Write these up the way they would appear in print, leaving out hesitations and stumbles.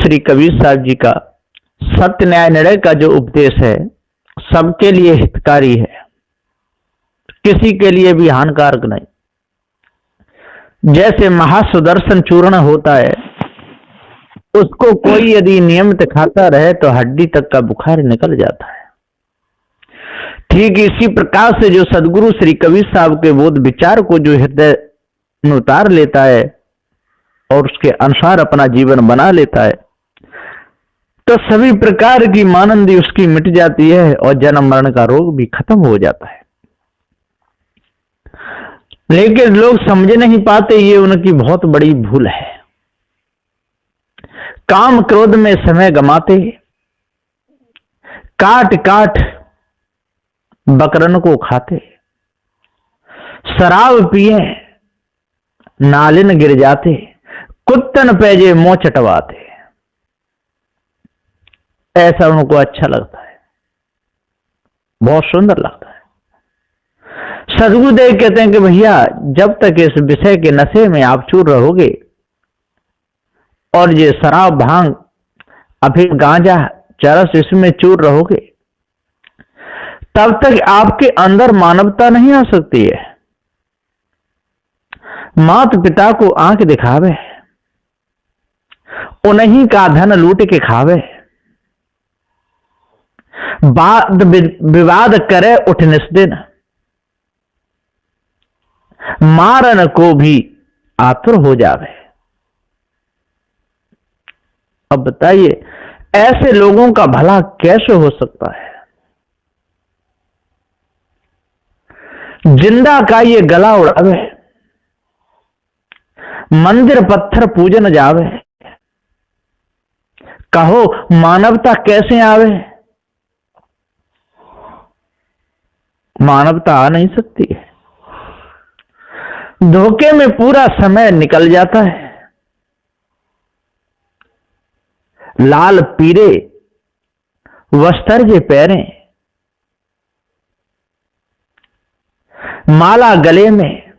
श्री कबीर साहब जी का सत्य न्याय निर्णय का जो उपदेश है सबके लिए हितकारी है, किसी के लिए भी हानिकारक नहीं। जैसे महासुदर्शन चूर्ण होता है, उसको कोई यदि नियमित खाता रहे तो हड्डी तक का बुखार निकल जाता है। ठीक इसी प्रकार से जो सदगुरु श्री कबीर साहब के बोध विचार को जो हृदय में उतार लेता है और उसके अनुसार अपना जीवन बना लेता है, तो सभी प्रकार की मानंदी उसकी मिट जाती है और जन्म मरण का रोग भी खत्म हो जाता है। लेकिन लोग समझ नहीं पाते, ये उनकी बहुत बड़ी भूल है। काम क्रोध में समय गमाते, काट काट बकरन को खाते, शराब पिए नालिन गिर जाते, कुत्तन पैजे मुंह चटवाते। ऐसा उनको अच्छा लगता है, बहुत सुंदर लगता है। सदगुरुदेव कहते हैं कि भैया जब तक इस विषय के नशे में आप चूर रहोगे और ये शराब भांग अफीम गांजा चरस इसमें चूर रहोगे, तब तक आपके अंदर मानवता नहीं आ सकती है। माता पिता को आंख दिखावे, उन्हीं का धन लूट के खावे, वाद विवाद करे उठ निस्दिन, मारन को भी आतुर हो जावे। अब बताइए ऐसे लोगों का भला कैसे हो सकता है? जिंदा का ये गला उड़ावे, मंदिर पत्थर पूजन जावे, कहो मानवता कैसे आवे? मानवता आ नहीं सकती है। धोखे में पूरा समय निकल जाता है। लाल पीरे वस्त्र जे पैरे, माला गले में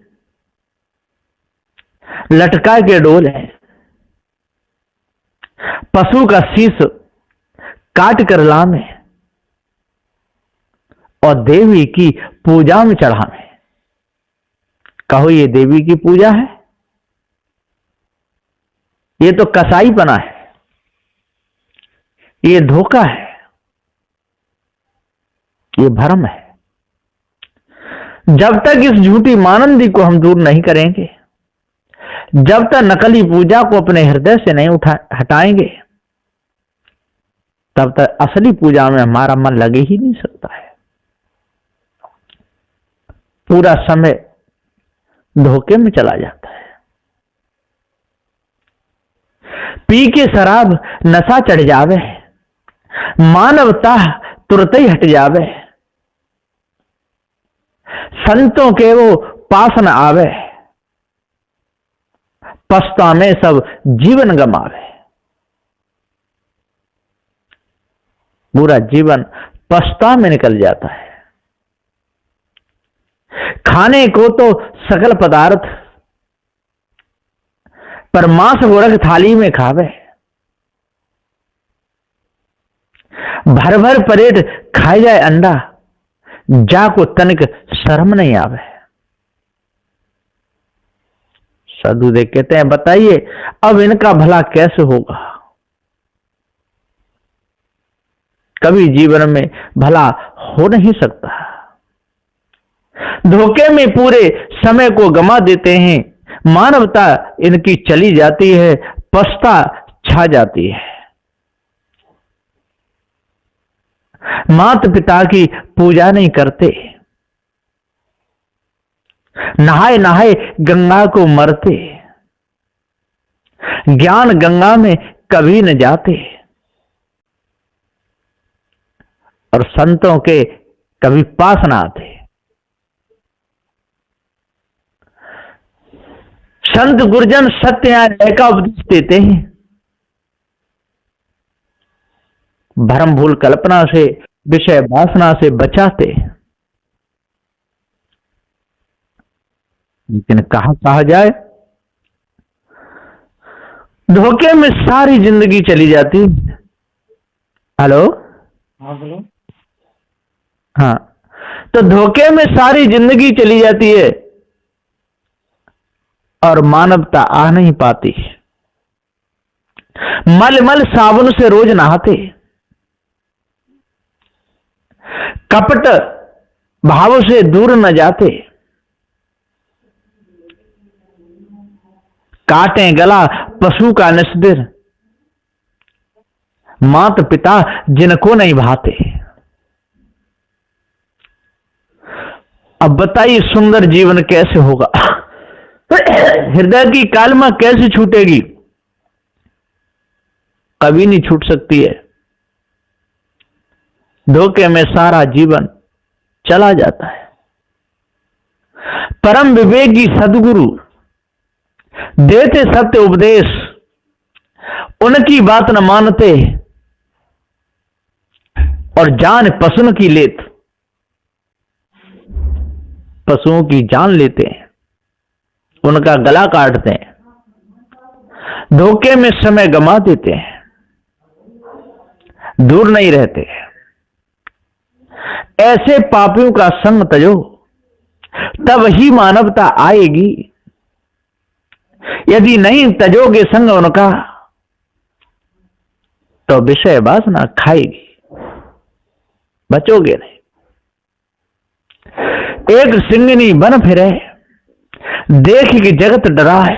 लटका के डोल है, पशु का शीश काट कर लामे और देवी की पूजा में चढ़ावे। कहो ये देवी की पूजा है? ये तो कसाईपना है, ये धोखा है, ये भ्रम है। जब तक इस झूठी मानंदी को हम दूर नहीं करेंगे, जब तक नकली पूजा को अपने हृदय से नहीं हटाएंगे, तब तक असली पूजा में हमारा मन लगे ही नहीं सकता है। पूरा समय धोखे में चला जाता है। पी के शराब नशा चढ़ जावे, मानवता तुरंत ही हट जावे, संतों के वो पास न आवे, पछता में सब जीवन गमावे। पूरा जीवन पछता में निकल जाता है। खाने को तो सकल पदार्थ, पर मांस गोरख थाली में खावे, भर भर पलेट खाए जाए अंडा, जाको तनिक शर्म नहीं आवे। साधुदेव कहते हैं बताइए अब इनका भला कैसे होगा? कभी जीवन में भला हो नहीं सकता। धोखे में पूरे समय को गमा देते हैं, मानवता इनकी चली जाती है, पछता छा जाती है। माता पिता की पूजा नहीं करते, नहाए नहाए गंगा को मरते, ज्ञान गंगा में कभी न जाते, और संतों के कभी पास न आते। संत गुरुजन सत्य न्याय का उपदेश देते हैं, भ्रम भूल कल्पना से, विषय वासना से बचाते। लेकिन कहा जाए धोखे में सारी जिंदगी चली जाती। हेलो, हाँ बोलो। हाँ, तो धोखे में सारी जिंदगी चली जाती है और मानवता आ नहीं पाती। मल मल साबुन से रोज नहाते, कपट भाव से दूर न जाते, काटे गला पशु का निस्दिर, मात पिता जिनको नहीं भाते। अब बताइए सुंदर जीवन कैसे होगा? हृदय की कालमा कैसे छूटेगी? कभी नहीं छूट सकती है। धोखे में सारा जीवन चला जाता है। परम विवेकी सदगुरु देते सत्य उपदेश, उनकी बात न मानते और जान पशुओं की लेत, पशुओं की जान लेते हैं, उनका गला काटते हैं, धोखे में समय गंवा देते हैं, दूर नहीं रहते। ऐसे पापियों का संग तजो, तब ही मानवता आएगी। यदि नहीं तजोगे संग उनका, तो विषय वासना खाएगी, बचोगे नहीं। एक सिंगनी बन फिरे, देख के जगत डराए,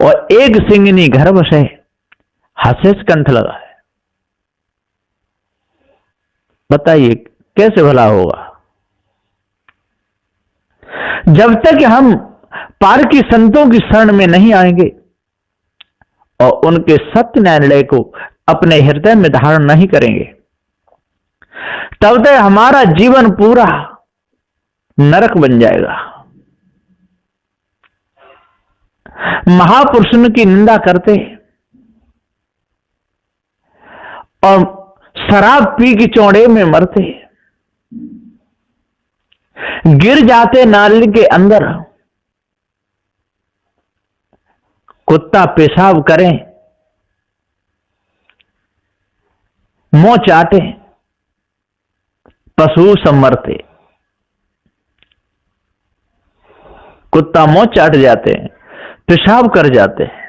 और एक सिंगनी घर बसे, हंसे कंठ लगाए। बताइए कैसे भला होगा? जब तक हम पार की संतों की शरण में नहीं आएंगे और उनके सत्य न्यायालय को अपने हृदय में धारण नहीं करेंगे, तब तक हमारा जीवन पूरा नरक बन जाएगा। महापुरुषों की निंदा करते और शराब पी के चौड़े में मरते, गिर जाते नाली के अंदर, कुत्ता पेशाब करें, मुंह चाटे, पशु सब मरते। कुत्ता मुंह चाट जाते हैं, पेशाब कर जाते हैं।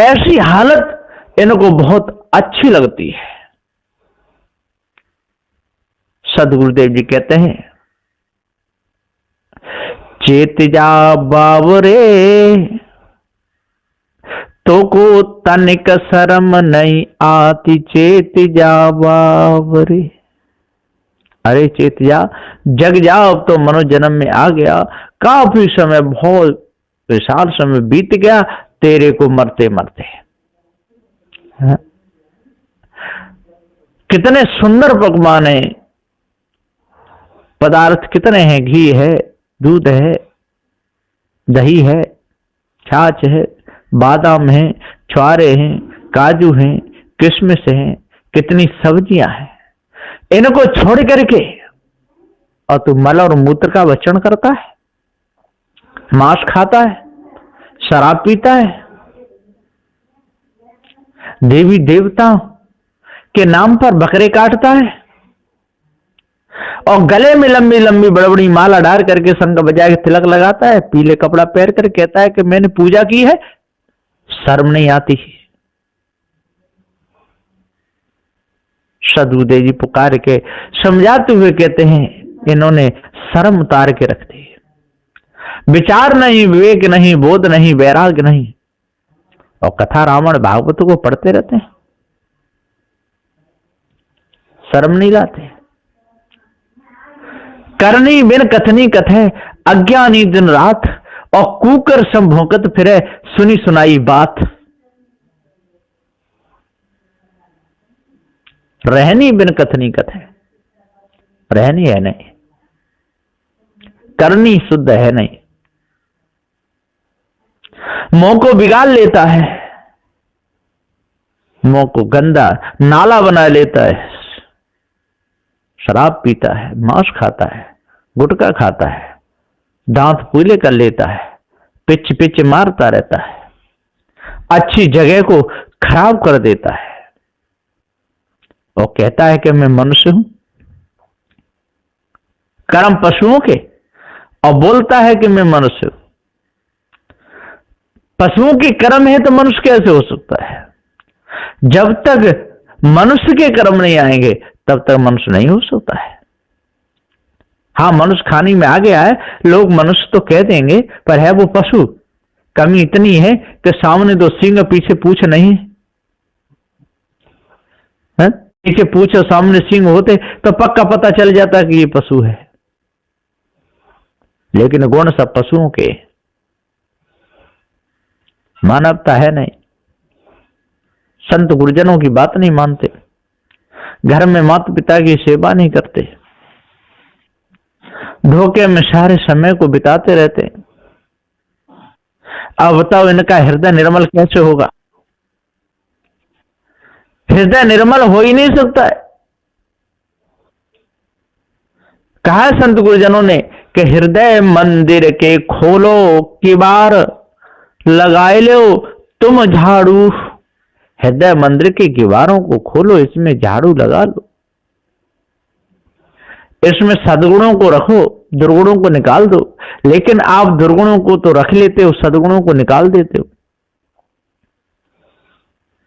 ऐसी हालत इनको बहुत अच्छी लगती है। सदगुरुदेव जी कहते हैं, चेत जा बावरे, तो को तनिक शर्म नहीं आती, चेत जा बावरे। अरे चेत जा, जग जाओ, अब तो मनोजन्म में आ गया, काफी समय, बहुत विशाल समय बीत गया तेरे को मरते मरते। कितने सुंदर पकवान है, पदार्थ कितने हैं, घी है, दूध है, दही है, छाछ है, बादाम है, छुआरे हैं, काजू हैं, किशमिश हैं, कितनी सब्जियां हैं। इनको छोड़ करके और तू मल और मूत्र का भक्षण करता है, मांस खाता है, शराब पीता है, देवी देवताओं के नाम पर बकरे काटता है, और गले में लंबी लंबी बड़ी बड़ी माला डाल करके शंख बजा के तिलक लगाता है, पीले कपड़ा पहन कर कहता है कि मैंने पूजा की है। शर्म नहीं आती? सदगुरुदेव जी पुकार के समझाते हुए कहते हैं, इन्होंने शर्म उतार के रख दी। विचार नहीं, विवेक नहीं, बोध नहीं, वैराग्य नहीं, और कथा रावण भागवत को पढ़ते रहते हैं, शर्म नहीं लाते। करनी बिन कथनी कथे, अज्ञानी दिन रात, और कूकर संभोकत फिरे, सुनी सुनाई बात। रहनी बिन कथनी कथे, रहनी है नहीं, करनी शुद्ध है नहीं, मुंह को बिगाड़ लेता है, मुंह को गंदा नाला बना लेता है, शराब पीता है, मांस खाता है, गुटखा खाता है, दांत पीले कर लेता है, पिच पिच मारता रहता है, अच्छी जगह को खराब कर देता है और कहता है कि मैं मनुष्य हूं, कर्म पशुओं के, और बोलता है कि मैं मनुष्य हूं। पशुओं के कर्म है तो मनुष्य कैसे हो सकता है? जब तक मनुष्य के कर्म नहीं आएंगे तब तक मनुष्य नहीं हो सकता है। हाँ, मनुष्य खाने में आ गया है, लोग मनुष्य तो कह देंगे, पर है वो पशु। कमी इतनी है कि सामने दो सींग पीछे पूंछ नहीं है। पीछे पूंछ और सामने सींग होते तो पक्का पता चल जाता कि ये पशु है, लेकिन गुण सब पशुओं के, मानवता है नहीं। संत गुरुजनों की बात नहीं मानते, घर में माता पिता की सेवा नहीं करते, धोखे में सारे समय को बिताते रहते हैं। अब बताओ, इनका हृदय निर्मल कैसे होगा? हृदय निर्मल हो ही नहीं सकता है। कहा है संत गुरुजनों ने कि हृदय मंदिर के खोलो, किवाड़ लगाए लो तुम झाड़ू। हृदय मंदिर के किवाड़ों को खोलो, इसमें झाड़ू लगा लो, इसमें सद्गुणों को रखो, दुर्गुणों को निकाल दो। लेकिन आप दुर्गुणों को तो रख लेते हो, सद्गुणों को निकाल देते हो,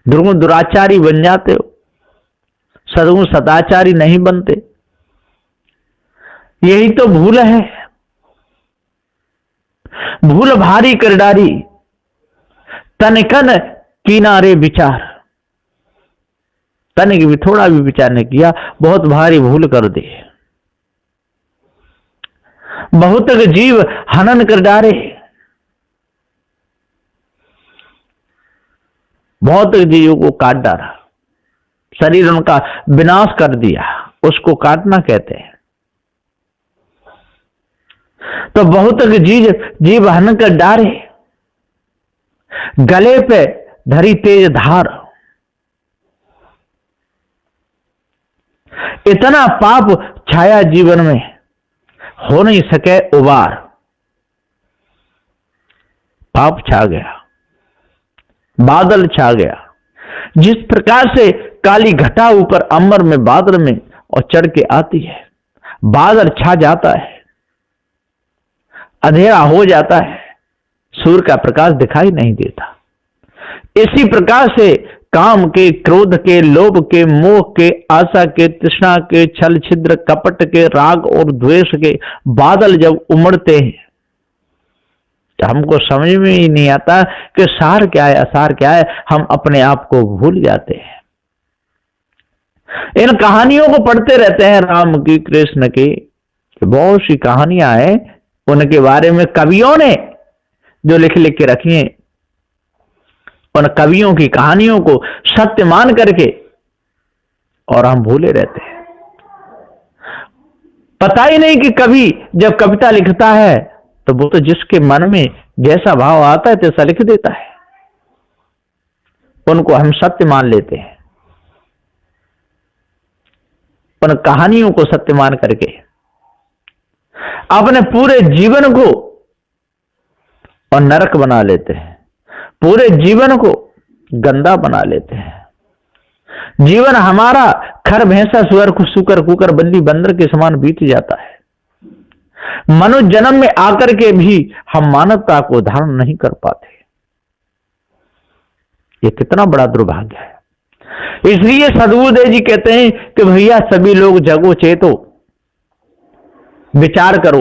दुर्गुण दुराचारी बन जाते हो, सद्गुण सदाचारी नहीं बनते। यही तो भूल है। भूल भारी कर डारी, तनिकन किनारे विचार। तनिक भी थोड़ा भी विचार नहीं किया, बहुत भारी भूल कर दी। बहुत जीव हनन कर डारे, बहुत जीवों को काट डाला, शरीर उनका विनाश कर दिया, उसको काटना कहते हैं। तो बहुत जीव हनन कर डारे, गले पे धरी तेज धार। इतना पाप छाया जीवन में, हो नहीं सके उबार। पाप छा गया, बादल छा गया। जिस प्रकार से काली घटा ऊपर अंबर में बादल में और चढ़ के आती है, बादल छा जाता है, अंधेरा हो जाता है, सूर्य का प्रकाश दिखाई नहीं देता। इसी प्रकार से काम के, क्रोध के, लोभ के, मोह के, आशा के, तृष्णा के, छल छिद्र कपट के, राग और द्वेष के बादल जब उमड़ते हैं तो हमको समझ में ही नहीं आता कि सार क्या है, असार क्या है। हम अपने आप को भूल जाते हैं। इन कहानियों को पढ़ते रहते हैं, राम की, कृष्ण की, बहुत सी कहानियां हैं, उनके बारे में कवियों ने जो लिख लिख के रखी हैं, उन कवियों की कहानियों को सत्य मान करके और हम भूले रहते हैं। पता ही नहीं कि कवि जब कविता लिखता है तो वो तो जिसके मन में जैसा भाव आता है तैसा लिख देता है, उनको हम सत्य मान लेते हैं। उन कहानियों को सत्य मान करके अपने पूरे जीवन को और नरक बना लेते हैं, पूरे जीवन को गंदा बना लेते हैं। जीवन हमारा खर भैंसा सुअर सुकर कुकर बल्ली बंदर के समान बीत जाता है। मनुष्य जन्म में आकर के भी हम मानवता को धारण नहीं कर पाते। ये कितना बड़ा दुर्भाग्य है। इसलिए सदगुरुदेव जी कहते हैं कि भैया सभी लोग जगो चेतो, विचार करो।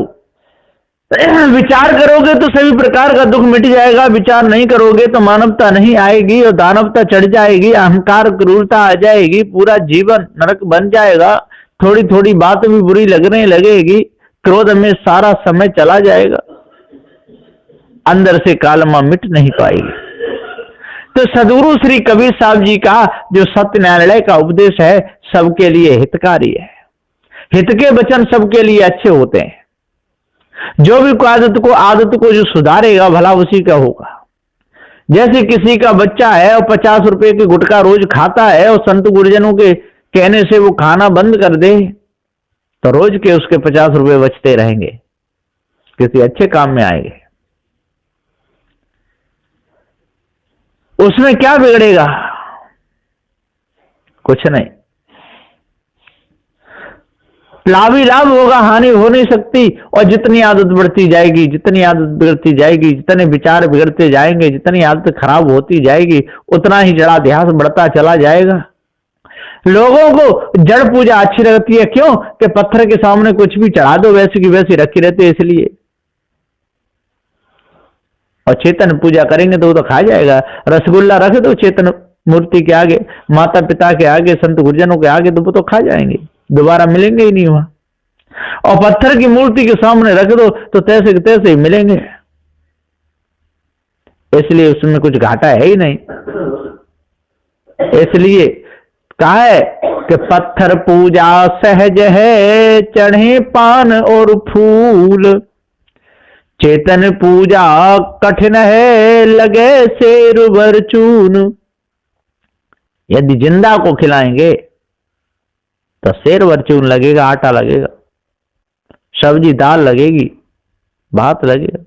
विचार करोगे तो सभी प्रकार का दुख मिट जाएगा, विचार नहीं करोगे तो मानवता नहीं आएगी और दानवता चढ़ जाएगी, अहंकार क्रूरता आ जाएगी, पूरा जीवन नरक बन जाएगा। थोड़ी थोड़ी बात भी बुरी लगने लगेगी, क्रोध में सारा समय चला जाएगा, अंदर से कालमा मिट नहीं पाएगी। तो सदगुरु श्री कबीर साहब जी का जो सत्य न्यायालय का उपदेश है सबके लिए हितकारी है। हित के वचन सबके लिए अच्छे होते हैं। जो भी आदत को जो सुधारेगा भला उसी का होगा। जैसे किसी का बच्चा है और 50 रुपए की गुटखा रोज खाता है और संत गुरुजनों के कहने से वो खाना बंद कर दे तो रोज के उसके 50 रुपए बचते रहेंगे, किसी अच्छे काम में आएंगे। उसमें क्या बिगड़ेगा? कुछ नहीं। लाभ ही लाभ होगा, हानि हो नहीं सकती। और जितनी आदत बढ़ती जाएगी, जितनी आदत बिगड़ती जाएगी, जितने विचार बिगड़ते जाएंगे, जितनी आदत खराब होती जाएगी, उतना ही जड़ाध्यास बढ़ता चला जाएगा। लोगों को जड़ पूजा अच्छी लगती है, क्यों? कि पत्थर के सामने कुछ भी चढ़ा दो, वैसी की वैसी रखी रहती है, इसलिए। और चेतन पूजा करेंगे तो वो तो खा जाएगा। रसगुल्ला रख दो चेतन मूर्ति के आगे, माता पिता के आगे, संत गुरुजनों के आगे, तो वो तो खा जाएंगे, दोबारा मिलेंगे ही नहीं वहां। और पत्थर की मूर्ति के सामने रख दो तो तैसे के तैसे ही मिलेंगे, इसलिए उसमें कुछ घाटा है ही नहीं। इसलिए कहा है कि पत्थर पूजा सहज है, चढ़े पान और फूल, चेतन पूजा कठिन है, लगे शेर वर चून। यदि जिंदा को खिलाएंगे तो शेर वर चून लगेगा, आटा लगेगा, सब्जी दाल लगेगी, भात लगेगा।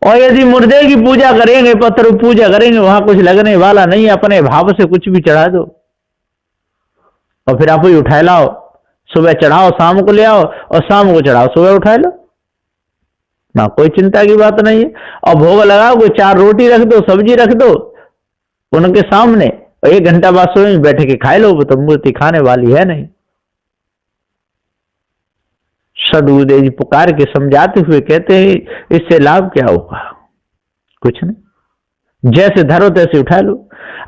और यदि मुर्दे की पूजा करेंगे, पत्थर पूजा करेंगे, वहां कुछ लगने वाला नहीं, अपने भाव से कुछ भी चढ़ा दो और फिर आप ही उठाए लाओ, सुबह चढ़ाओ शाम को ले आओ, और शाम को चढ़ाओ सुबह उठाए लो ना, कोई चिंता की बात नहीं है। और भोग लगाओ, कोई 4 रोटी रख दो, सब्जी रख दो उनके सामने, और 1 घंटा बाद सोए बैठ के खाए लो, वो तो मूर्ति खाने वाली है नहीं। सदगुरुदेव जी पुकार के समझाते हुए कहते हैं, इससे लाभ क्या होगा? कुछ नहीं, जैसे धरो तैसे उठा लो।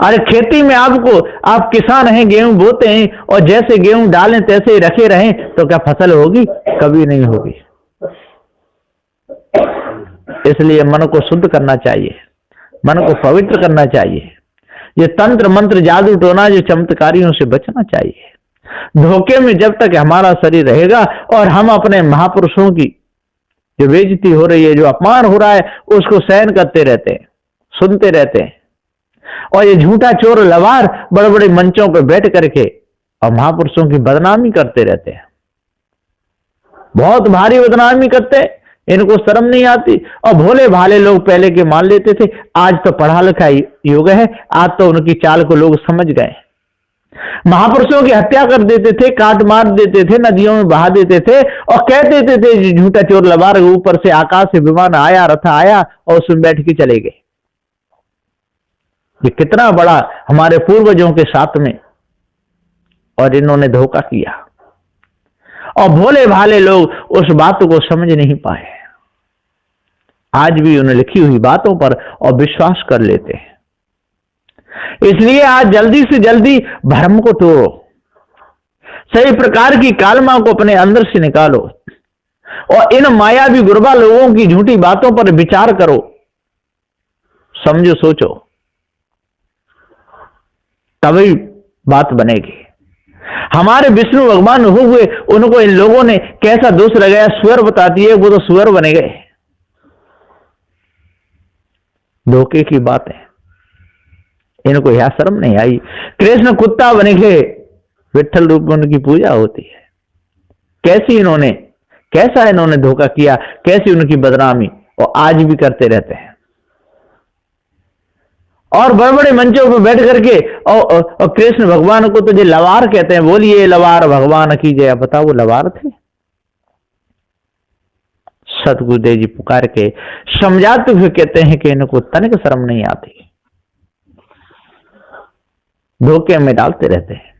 अरे खेती में आपको, आप किसान हैं, गेहूं बोते हैं, और जैसे गेहूं डालें तैसे ही रखे रहें तो क्या फसल होगी? कभी नहीं होगी। इसलिए मन को शुद्ध करना चाहिए, मन को पवित्र करना चाहिए। ये तंत्र मंत्र जादू टोना जो चमत्कारियों से बचना चाहिए। धोखे में जब तक हमारा शरीर रहेगा और हम अपने महापुरुषों की जो बेइज्जती हो रही है, जो अपमान हो रहा है, उसको सहन करते रहते हैं, सुनते रहते हैं, और ये झूठा चोर लवार बड़े बड़े मंचों पर बैठ करके और महापुरुषों की बदनामी करते रहते हैं, बहुत भारी बदनामी करते हैं, इनको शर्म नहीं आती। और भोले भाले लोग पहले के मान लेते थे, आज तो पढ़ा लिखा युग है, आज तो उनकी चाल को लोग समझ गए। महापुरुषों की हत्या कर देते थे, काट मार देते थे, नदियों में बहा देते थे, और कह देते थे झूठा चोर लबार, ऊपर से आकाश से विमान आया, रथ आया और उसमें बैठ के चले गए। ये कितना बड़ा हमारे पूर्वजों के साथ में, और इन्होंने धोखा किया, और भोले भाले लोग उस बात को समझ नहीं पाए, आज भी उन्हें लिखी हुई बातों पर और विश्वास कर लेते हैं। इसलिए आज जल्दी से जल्दी भ्रम को तोड़ो, सही प्रकार की कालमा को अपने अंदर से निकालो, और इन मायावी गुरबा लोगों की झूठी बातों पर विचार करो, समझो, सोचो, तभी बात बनेगी। हमारे विष्णु भगवान हुए, उनको इन लोगों ने कैसा दोष लगाया, सुअर बताती है, वो तो सुअर बने गए। धोखे की बात है, इनको यह शर्म नहीं आई। कृष्ण कुत्ता बने गए, विठ्ठल रूप में उनकी पूजा होती है। कैसा इन्होंने धोखा किया, कैसी उनकी बदनामी, और आज भी करते रहते हैं। और बड़े बड़े मंचों पर बैठ करके और कृष्ण भगवान को तो जो लवार कहते हैं, बोलिए लवार भगवान की जय। बताओ वो लवार थे? सतगुरुदेव जी पुकार के समझाते हुए कहते हैं कि इनको तनिक शर्म नहीं आती, धोखे में डालते रहते हैं,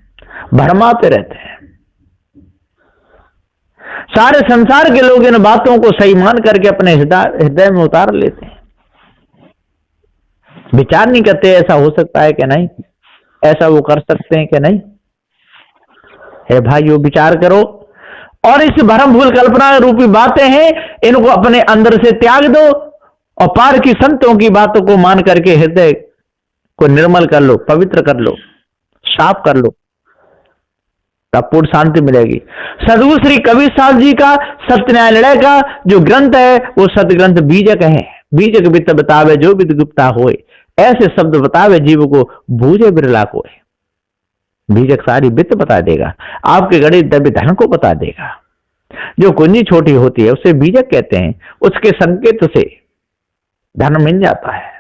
भरमाते रहते हैं। सारे संसार के लोग इन बातों को सही मान करके अपने हृदय में उतार लेते हैं, विचार नहीं करते ऐसा हो सकता है कि नहीं, ऐसा वो कर सकते हैं कि नहीं। हे भाइयों, विचार करो, और इस भरम भूल कल्पना रूपी बातें हैं, इनको अपने अंदर से त्याग दो, और पार की संतों की बातों को मान करके हृदय को निर्मल कर लो, पवित्र कर लो, साफ कर लो, तब पूर्ण शांति मिलेगी। सदगुरु श्री कबीर साहब जी का सत्य न्यायालय का जो ग्रंथ है, वो सत्य ग्रंथ बीजक है। बीजक वित्त बतावे जो विद गुप्ता होए, ऐसे शब्द बतावे जीव को बूझे बिरला को। बीजक सारी वित्त बता देगा, आपके गणित द्रव्य धन को बता देगा। जो कुंजी छोटी होती है उसे बीजक कहते हैं, उसके संकेत से धन मिल जाता है।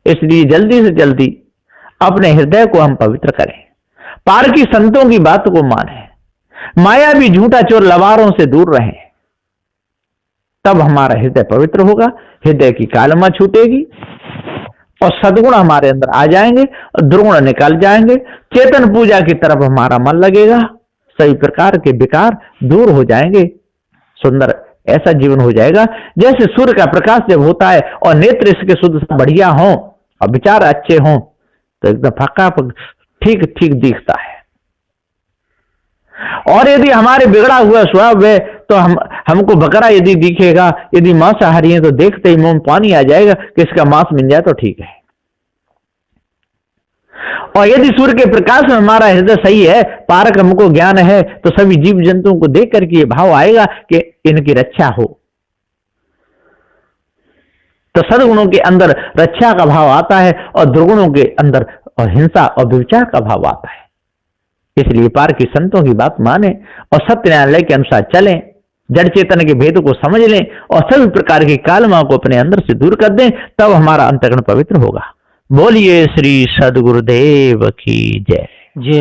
इसलिए जल्दी से जल्दी अपने हृदय को हम पवित्र करें, पार की संतों की बात को माने, माया भी झूठा चोर लवारों से दूर रहें, तब हमारा हृदय पवित्र होगा, हृदय की कालमा छूटेगी और सद्गुण हमारे अंदर आ जाएंगे और दुर्गुण निकल जाएंगे। चेतन पूजा की तरफ हमारा मन लगेगा, सभी प्रकार के विकार दूर हो जाएंगे, सुंदर ऐसा जीवन हो जाएगा जैसे सूर्य का प्रकाश जब होता है और नेत्र इसके शुद्ध बढ़िया हों और विचार अच्छे हों तो एकदम फक्का ठीक ठीक दिखता है। और यदि हमारे बिगड़ा हुआ स्वभाव है तो हमको बकरा यदि दिखेगा, यदि मांसाहारी है तो देखते ही मुंह में पानी आ जाएगा कि इसका मांस मिल जाए तो ठीक है। और यदि सूर्य के प्रकाश में हमारा हृदय सही है, पारक हमको ज्ञान है, तो सभी जीव जंतुओं को देख करके ये भाव आएगा कि इनकी रक्षा हो, तो सद्गुणों के अंदर रक्षा का भाव आता है और दुर्गुणों के अंदर और हिंसा और व्यभिचार का भाव आता है। इसलिए पार की संतों की बात माने और सत्य न्यायालय के अनुसार चलें, जड़ चेतन के भेद को समझ लें और सभी प्रकार की कालमा को अपने अंदर से दूर कर दें, तब हमारा अंतःकरण पवित्र होगा। बोलिए श्री सद्गुरुदेव की जय। जय।